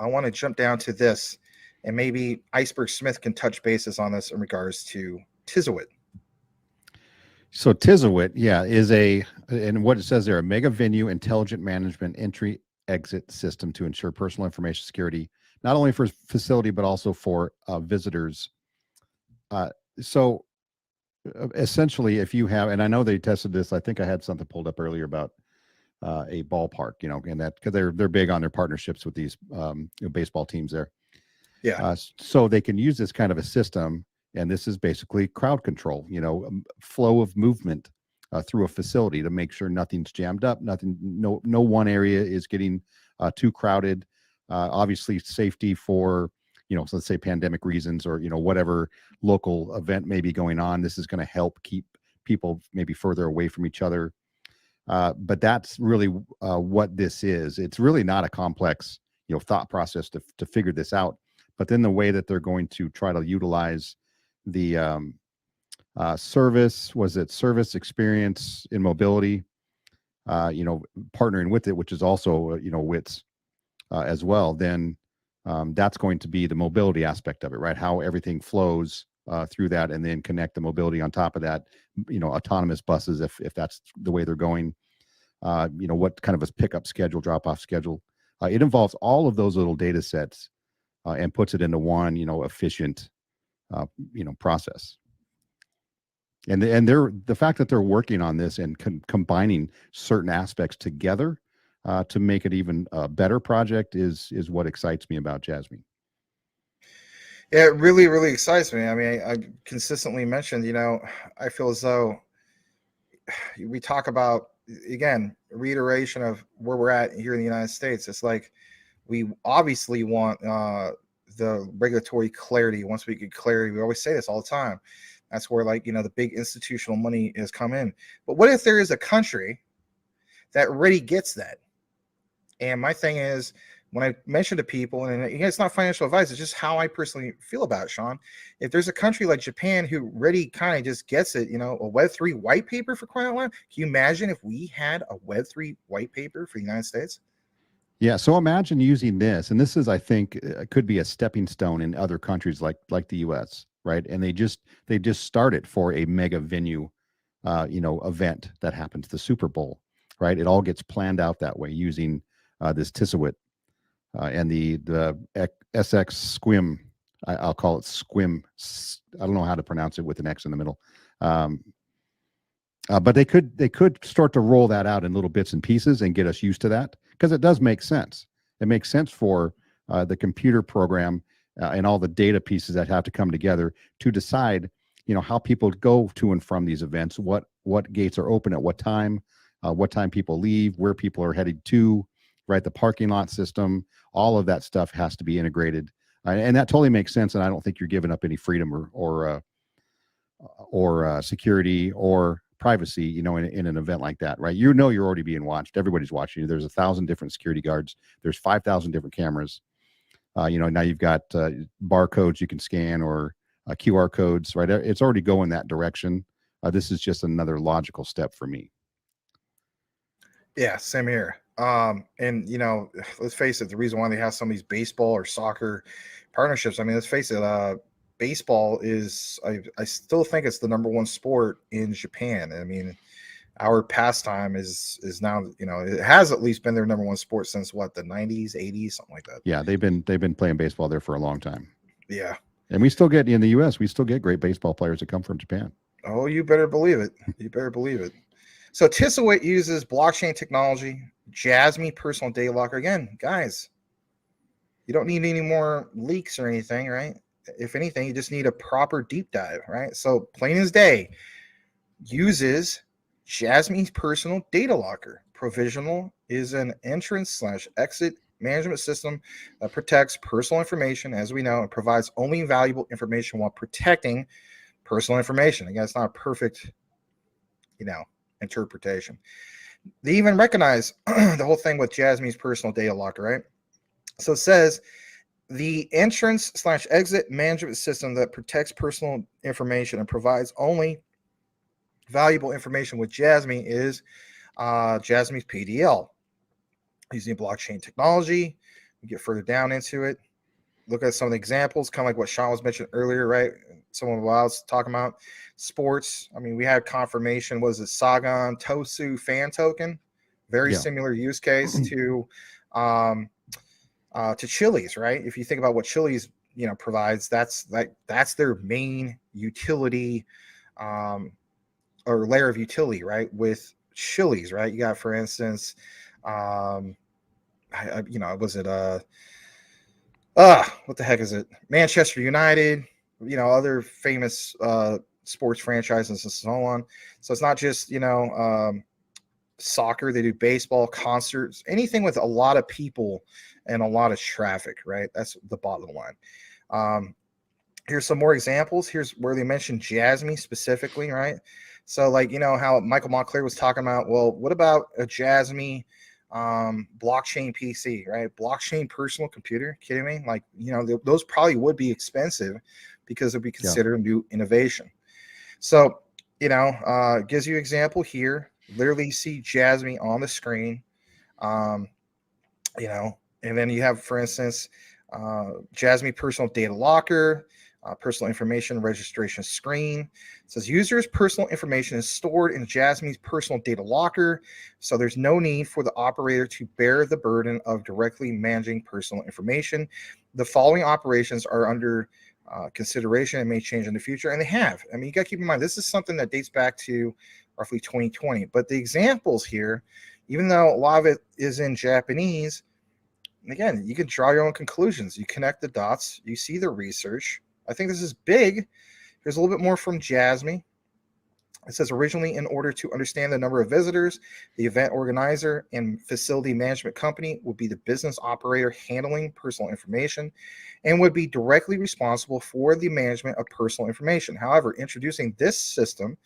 I want to jump down to this, and maybe Iceberg Smith can touch bases on this in regards to Tisowit. So Tisowit, yeah, is and what it says there, a mega venue intelligent management entry exit system to ensure personal information security, not only for facility, but also for visitors. So essentially, if you have, and I know they tested this, I think I had something pulled up earlier about a ballpark, and that because they're big on their partnerships with these baseball teams there. Yeah. So they can use this kind of a system, and this is basically crowd control, flow of movement through a facility to make sure nothing's jammed up, no one area is getting too crowded. Obviously, safety for so let's say pandemic reasons or whatever local event may be going on. This is going to help keep people maybe further away from each other. But that's really what this is. It's really not a complex thought process to figure this out. But then the way that they're going to try to utilize the service experience in mobility, partnering with it, which is also Wits as well. Then that's going to be the mobility aspect of it, right? How everything flows through that, and then connect the mobility on top of that. Autonomous buses, if that's the way they're going. What kind of a pickup schedule, drop off schedule. It involves all of those little data sets and puts it into one efficient process. And the fact that they're working on this and combining certain aspects together to make it even a better project is what excites me about Jasmine. Yeah, it really, really excites me. I mean, I consistently mentioned, I feel as though we talk about, again, reiteration of where we're at here in the United States. It's like we obviously want the regulatory clarity. Once we get clarity, we always say this all the time. That's where, the big institutional money has come in. But what if there is a country that already gets that? And my thing is, when I mention to people, and again, it's not financial advice, it's just how I personally feel about it, Sean. If there's a country like Japan who really kind of just gets it, a Web3 white paper for crying out loud, can you imagine if we had a Web3 white paper for the United States? Yeah, so imagine using this, and this is, I think, could be a stepping stone in other countries like the U.S., right? And they just started for a mega venue, event that happens, the Super Bowl, right? It all gets planned out that way using this Tisowit and the SX Squim. I'll call it Squim. I don't know how to pronounce it with an X in the middle. But they could start to roll that out in little bits and pieces and get us used to that, because it does make sense. It makes sense for the computer program and all the data pieces that have to come together to decide, how people go to and from these events, what gates are open at what time people leave, where people are headed to, right? The parking lot system, all of that stuff has to be integrated, and that totally makes sense. And I don't think you're giving up any freedom or security or privacy, in an event like that, right? You're already being watched. Everybody's watching you. There's 1,000 different security guards. There's 5,000 different cameras. Now you've got barcodes you can scan or QR codes, right? It's already going that direction. This is just another logical step for me. Yeah, same here. And let's face it, the reason why they have some of these baseball or soccer partnerships, I mean, let's face it, baseball is, I still think it's the number one sport in Japan. I mean, our pastime is now, it has at least been their number one sport since the 90s, 80s, something like that. Yeah, they've been playing baseball there for a long time. Yeah. And we still get, in the US, we still get great baseball players that come from Japan. Oh, you better believe it. You better believe it. So Tisowit uses blockchain technology, Jasmy personal data locker. Again, guys, you don't need any more leaks or anything, right? If anything, you just need a proper deep dive, right? So plain as day, uses Jasmy's personal data locker. Provisional is an entrance/exit management system that protects personal information, as we know, and provides only valuable information while protecting personal information. Again, it's not a perfect, interpretation. They even recognize the whole thing with Jasmy's personal data locker, right? So it says the entrance/exit management system that protects personal information and provides only valuable information with Jasmy is Jasmy's PDL. Using blockchain technology, You get further down into it, look at some of the examples, kind of like what Sean was mentioned earlier, right? Someone while I was talking about sports. I mean, we had confirmation, was it Sagan Tosu fan token? Very similar use case to Chili's, right? If you think about what Chili's, provides, that's their main utility or layer of utility, right? With Chili's, right? You got, for instance, was it what the heck is it? Manchester United, other famous sports franchises and so on. So it's not just, soccer. They do baseball, concerts, anything with a lot of people and a lot of traffic, right? That's the bottom line. Here's some more examples. Here's where they mentioned Jasmy specifically, right? So like, how Michael Montclair was talking about, well, what about a Jasmy blockchain PC, right? Blockchain personal computer? Kidding me? Like, those probably would be expensive because it would be considered a new innovation. So, gives you an example here. Literally see Jasmy on the screen, and then you have, for instance, Jasmy personal data locker, personal information registration screen. It says users' personal information is stored in Jasmy's personal data locker, so there's no need for the operator to bear the burden of directly managing personal information. The following operations are under consideration and may change in the future, and they have. I mean, you got to keep in mind, this is something that dates back to roughly 2020, but the examples here, even though a lot of it is in Japanese, again, you can draw your own conclusions. You connect the dots, you see the research. I think this is big. Here's a little bit more from Jasmy. It says, originally, in order to understand the number of visitors, the event organizer and facility management company would be the business operator handling personal information and would be directly responsible for the management of personal information. However, introducing this system,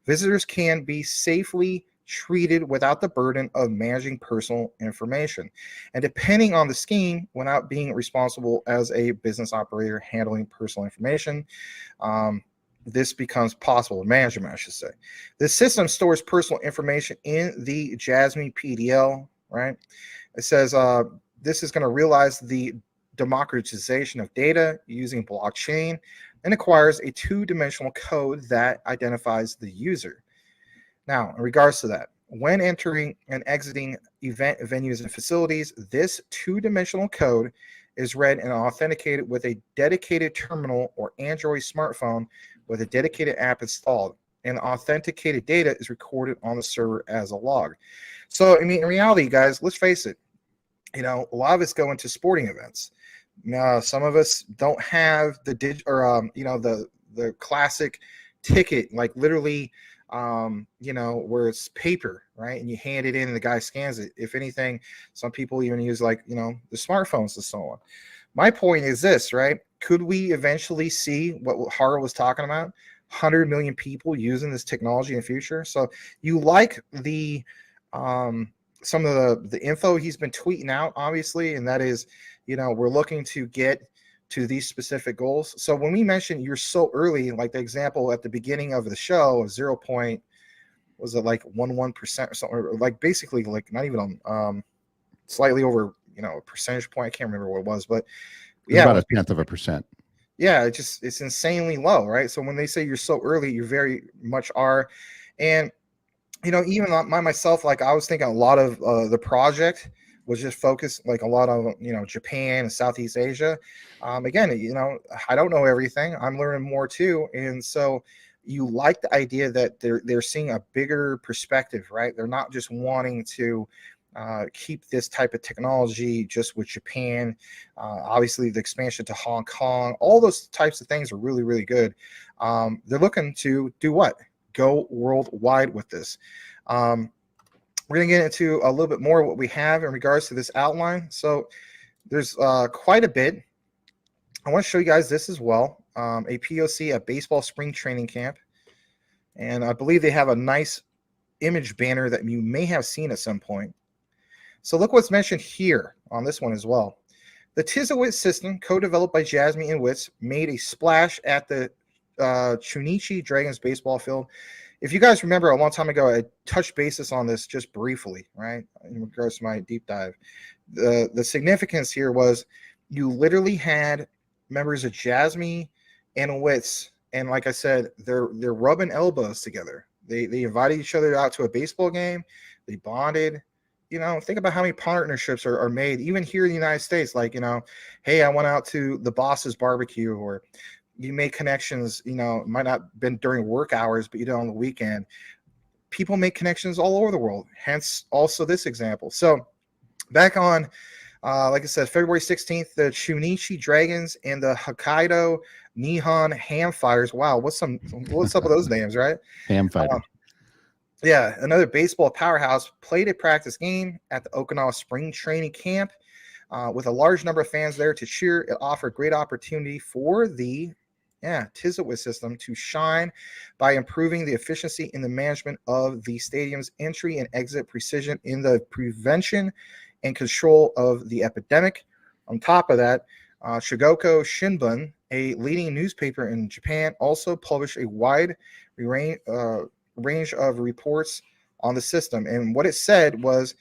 visitors can be safely treated without the burden of managing personal information, and depending on the scheme, without being responsible as a business operator handling personal information. This becomes possible. Management, I should say. This system stores personal information in the Jasmy PDL, right? It says this is going to realize the democratization of data using blockchain and acquires a two-dimensional code that identifies the user. Now, in regards to that, when entering and exiting event venues and facilities, this two-dimensional code is read and authenticated with a dedicated terminal or Android smartphone with a dedicated app installed, and authenticated data is recorded on the server as a log. So, I mean, in reality, guys, let's face it, a lot of it's going to sporting events. Now, some of us don't have the the classic ticket, like literally, where it's paper, right? And you hand it in and the guy scans it. If anything, some people even use the smartphones and so on. My point is this, right? Could we eventually see what Hara was talking about? 100 million people using this technology in the future. So you like the some of the info he's been tweeting out, obviously, and that is, we're looking to get to these specific goals. So when we mentioned you're so early, like the example at the beginning of the show of 0.11% or something, or like basically like not even slightly over a percentage point. I can't remember what it was, but yeah, about 0.1%. Yeah, it's insanely low, right? So when they say you're so early, you very much are. And even myself, like I was thinking a lot of the project was just focused like a lot on Japan and Southeast Asia. Again, I don't know everything. I'm learning more too, and so you like the idea that they're seeing a bigger perspective, right? They're not just wanting to keep this type of technology just with Japan. Obviously, the expansion to Hong Kong, all those types of things are really, really good. They're looking to do what? Go worldwide with this. We're going to get into a little bit more what we have in regards to this outline. So there's quite a bit. I want to show you guys this as well. A POC at baseball spring training camp. And I believe they have a nice image banner that you may have seen at some point. So look what's mentioned here on this one as well. The Tisowit system, co-developed by Jasmy and Wits, made a splash at the Chunichi Dragons baseball field if you guys remember a long time ago, I touched basis on this just briefly, right? In regards to my deep dive. The significance here was you literally had members of Jasmy and Wits, and like I said, they're rubbing elbows together. They invited each other out to a baseball game. They bonded. You know, think about how many partnerships are made, even here in the United States. Like, you know, hey, I went out to the boss's barbecue, or you make connections, you know, it might not been during work hours, but you do on the weekend. People make connections all over the world, hence also this example. So back on, like I said, February 16th, the Chunichi Dragons and the Hokkaido Nihon Ham Fighters. Wow, what's up with those names, right? Ham fighter. Yeah, another baseball powerhouse played a practice game at the Okinawa Spring Training Camp with a large number of fans there to cheer. It offered great opportunity for the Tisowit system to shine by improving the efficiency in the management of the stadium's entry and exit precision in the prevention and control of the epidemic. On top of that, Shigoko Shinbun, a leading newspaper in Japan, also published a wide range of reports on the system. And what it said was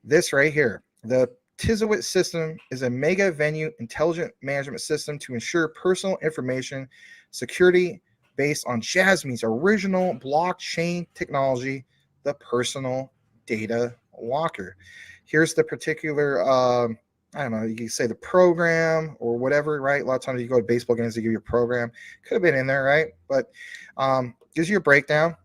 this right here. The Tisowit system is a mega venue intelligent management system to ensure personal information security based on Jasmine's original blockchain technology, the personal data locker. Here's the particular, I don't know, you can say the program or whatever, right? A lot of times you go to baseball games, they give you a program. Could have been in there, right? But gives you a breakdown,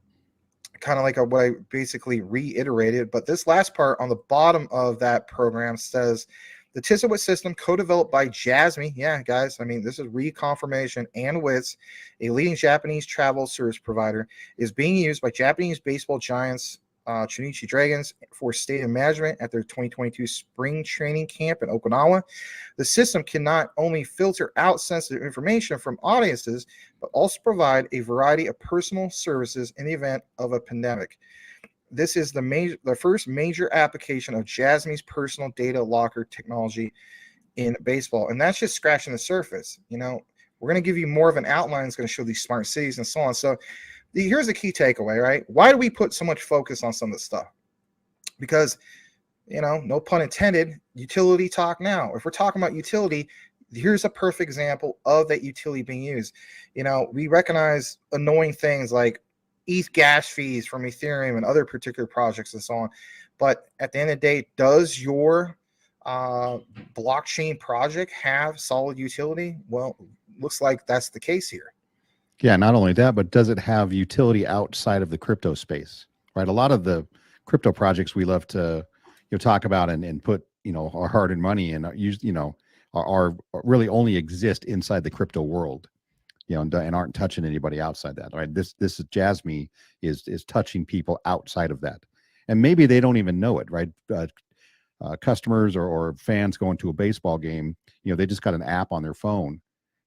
kind of like what I basically reiterated. But this last part on the bottom of that program says the Tisowit system, co-developed by Jasmy. Yeah, guys, I mean, this is reconfirmation, and Wits, a leading Japanese travel service provider, is being used by Japanese baseball giants Chunichi Dragons for stadium management at their 2022 spring training camp in Okinawa. The system can not only filter out sensitive information from audiences, but also provide a variety of personal services in the event of a pandemic. This is the first major application of Jasmy's personal data locker technology in baseball, and that's just scratching the surface. You know, we're going to give you more of an outline. It's going to show these smart cities and so on. So here's the key takeaway, right? Why do we put so much focus on some of this stuff? Because, you know, no pun intended, utility talk now. If we're talking about utility, here's a perfect example of that utility being used. You know, we recognize annoying things like ETH gas fees from Ethereum and other particular projects and so on. But at the end of the day, does your blockchain project have solid utility? Well, looks like that's the case here. Yeah, not only that, but does it have utility outside of the crypto space? Right. A lot of the crypto projects we love to talk about and put our hard-earned money in are really only exist inside the crypto world, and aren't touching anybody outside that. Right. This is Jasmy is touching people outside of that, and maybe they don't even know it. Right. Customers or fans going to a baseball game, they just got an app on their phone.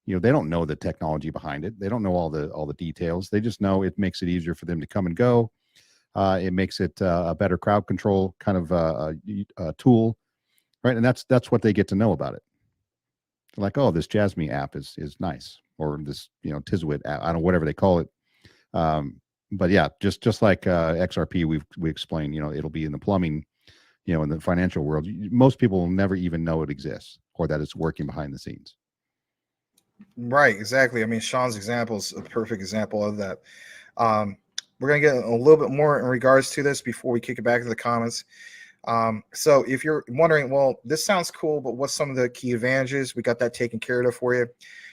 They don't know the technology behind it. They don't know all the details. They just know it makes it easier for them to come and go. It makes it a better crowd control kind of a tool, right? And that's what they get to know about it. They're like, oh, this Jasmy app is nice, or this Tisowit app, I don't know, whatever they call it. But yeah, just like XRP, we explained, it'll be in the plumbing, in the financial world. Most people will never even know it exists or that it's working behind the scenes. Right, exactly. I mean, Sean's example is a perfect example of that. We're going to get a little bit more in regards to this before we kick it back to the comments. So if you're wondering, well, this sounds cool, but what's some of the key advantages? We got that taken care of for you.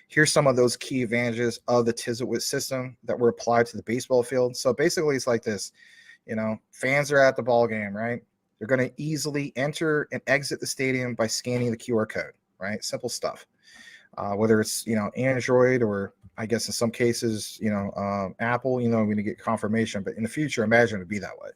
Here's some of those key advantages of the Tisowit system that were applied to the baseball field. So basically it's like this, fans are at the ball game, right? They're going to easily enter and exit the stadium by scanning the QR code, right? Simple stuff. Whether it's Android or I guess in some cases Apple, we're going to get confirmation, but in the future, imagine it would be that way.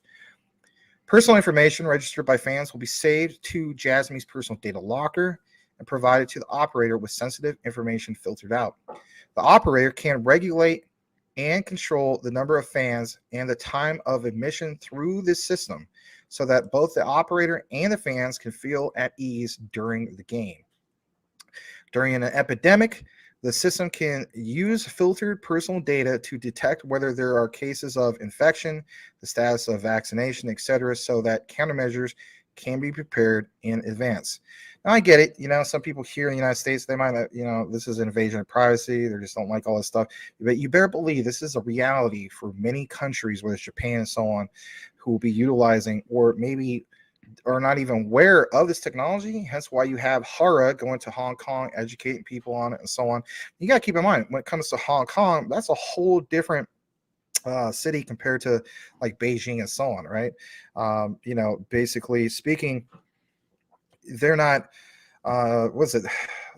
Personal information registered by fans will be saved to Jasmy's personal data locker and provided to the operator with sensitive information filtered out. The operator can regulate and control the number of fans and the time of admission through this system so that both the operator and the fans can feel at ease during the game. During an epidemic, The system can use filtered personal data to detect whether there are cases of infection, the status of vaccination, etc., so that countermeasures can be prepared in advance. Now, I get it. Some people here in the United States, they might, this is an invasion of privacy. They just don't like all this stuff. But you better believe this is a reality for many countries, whether it's Japan and so on, who will be utilizing or maybe are not even aware of this technology. Hence why you have Hara going to Hong Kong, educating people on it and so on. You got to keep in mind, when it comes to Hong Kong, that's a whole different city compared to like Beijing and so on, right? Basically speaking, they're not, what's it?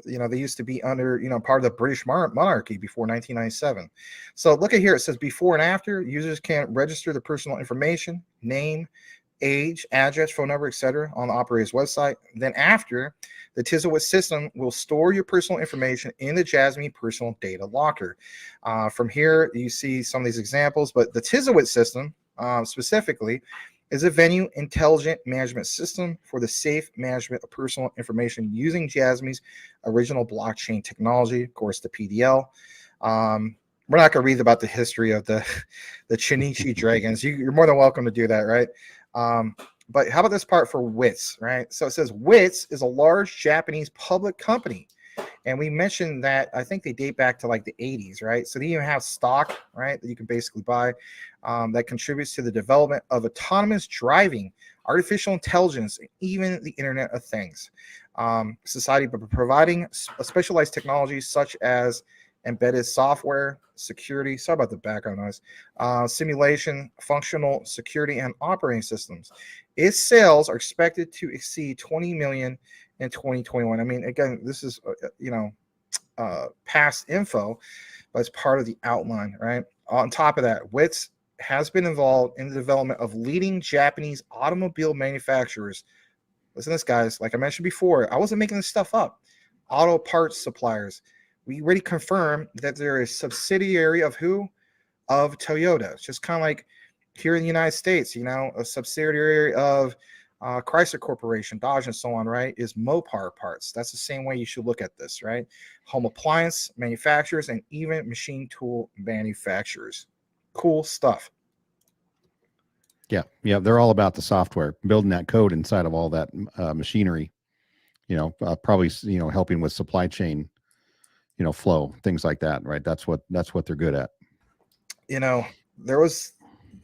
They used to be under, part of the British monarchy before 1997. So look at here. It says before and after, users can register the personal information, name, age, address, phone number, etc. on the operator's website. Then after, the Tisowit system will store your personal information in the Jasmy personal data locker. From here, you see some of these examples, but the Tisowit system specifically is a venue intelligent management system for the safe management of personal information using Jasmy's original blockchain technology, of course, the PDL. We're not going to read about the history of the Chinichi dragons. You're more than welcome to do that, right? But how about this part for Wits, right? So it says Wits is a large Japanese public company. And we mentioned that I think they date back to like the 80s, right? So they even have stock, right, that you can basically buy that contributes to the development of autonomous driving, artificial intelligence, and even the Internet of Things. Society, but providing specialized technologies such as embedded software, security, sorry about the background noise, simulation, functional security, and operating systems. Its sales are expected to exceed 20 million in 2021. I mean, again, this is, past info, but it's part of the outline, right? On top of that, Wits has been involved in the development of leading Japanese automobile manufacturers. Listen to this, guys. Like I mentioned before, I wasn't making this stuff up. Auto parts suppliers. We already confirmed that they're a subsidiary of who? Of Toyota. It's just kind of like here in the United States, a subsidiary of Chrysler Corporation, DOGE, and so on, right, is Mopar parts. That's the same way you should look at this, right? Home appliance manufacturers and even machine tool manufacturers. Cool stuff. Yeah. They're all about the software, building that code inside of all that machinery, probably, helping with supply chain, flow, things like that, right? That's what they're good at. There was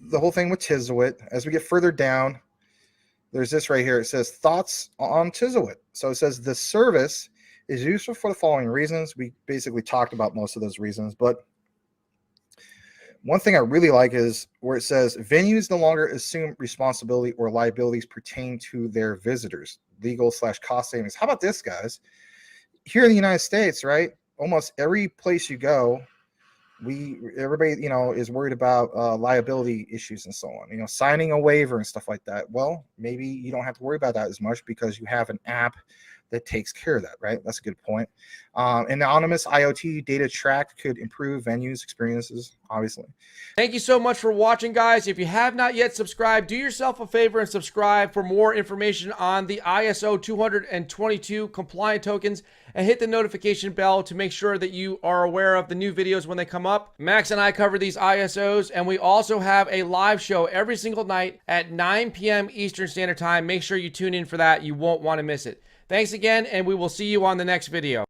the whole thing with Tisowit. As we get further down, there's this right here. It says thoughts on Tisowit. So it says the service is useful for the following reasons. We basically talked about most of those reasons, but one thing I really like is where it says venues no longer assume responsibility or liabilities pertain to their visitors, legal/cost savings. How about this, guys? Here in the United States, right? Almost every place you go, everybody is worried about liability issues and so on. Signing a waiver and stuff like that. Well, maybe you don't have to worry about that as much because you have an app that takes care of that, right? That's a good point. An anonymous IoT data track could improve venues experiences, obviously. Thank you so much for watching, guys. If you have not yet subscribed, do yourself a favor and subscribe for more information on the ISO 222 compliant tokens, and hit the notification bell to make sure that you are aware of the new videos when they come up. Max and I cover these ISOs, and we also have a live show every single night at 9 p.m. Eastern Standard Time. Make sure you tune in for that. You won't want to miss it. Thanks again, and we will see you on the next video.